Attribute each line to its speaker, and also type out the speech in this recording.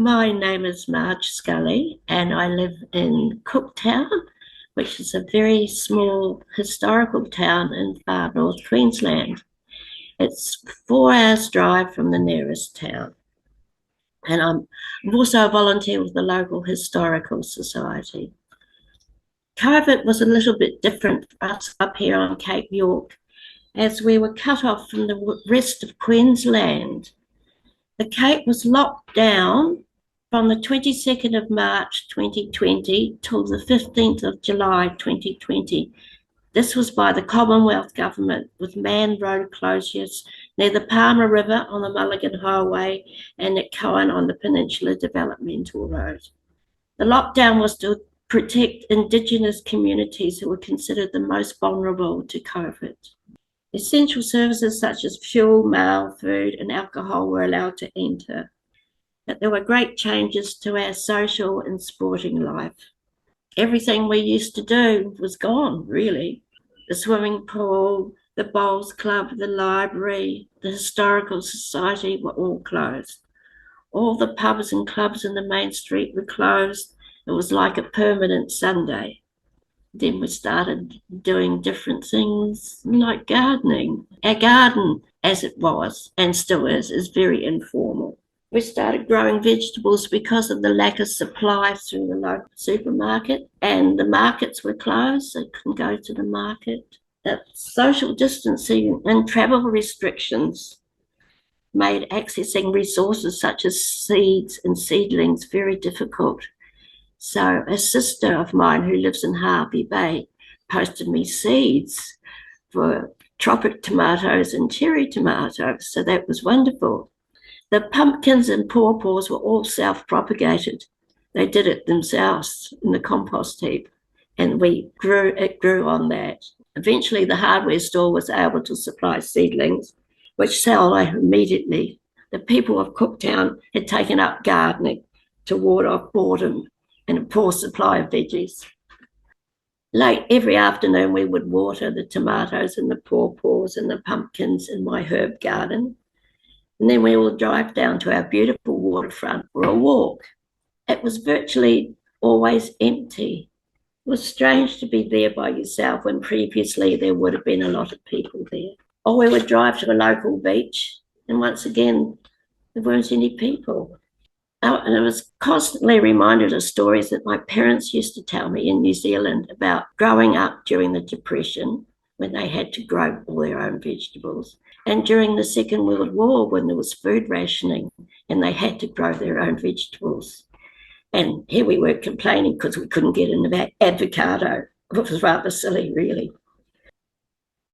Speaker 1: My name is Marge Sully, and I live in Cooktown, which is a very small historical town in far north Queensland. It's 4 hours drive from the nearest town. And I'm also a volunteer with the local historical society. COVID was a little bit different for us up here on Cape York, as we were cut off from the rest of Queensland. The Cape was locked down from the 22nd of March 2020 till the 15th of July 2020. This was by the Commonwealth Government with manned road closures near the Palmer River on the Mulligan Highway and at Cowan on the Peninsula Developmental Road. The lockdown was to protect Indigenous communities who were considered the most vulnerable to COVID. Essential services such as fuel, mail, food and alcohol were allowed to enter. But there were great changes to our social and sporting life. Everything we used to do was gone, really. The swimming pool, the bowls club, the library, the historical society were all closed. All the pubs and clubs in the main street were closed. It was like a permanent Sunday. Then we started doing different things like gardening. Our garden, as it was and still is very informal. We started growing vegetables because of the lack of supply through the local supermarket, and the markets were closed, so you couldn't go to the market. The social distancing and travel restrictions made accessing resources such as seeds and seedlings very difficult. So a sister of mine who lives in Harvey Bay posted me seeds for tropic tomatoes and cherry tomatoes, so that was wonderful. The pumpkins and pawpaws were all self-propagated. They did it themselves in the compost heap, and it grew on that. Eventually, the hardware store was able to supply seedlings, which sold immediately. The people of Cooktown had taken up gardening to ward off boredom and a poor supply of veggies. Late every afternoon, we would water the tomatoes and the pawpaws and the pumpkins in my herb garden. And then we would drive down to our beautiful waterfront for a walk. It was virtually always empty. It was strange to be there by yourself when previously there would have been a lot of people there. Or we would drive to a local beach, and once again, there weren't any people. And I was constantly reminded of stories that my parents used to tell me in New Zealand about growing up during the Depression, when they had to grow all their own vegetables, and during the Second World War when there was food rationing and they had to grow their own vegetables. And here we were complaining because we couldn't get an avocado. It was rather silly, really.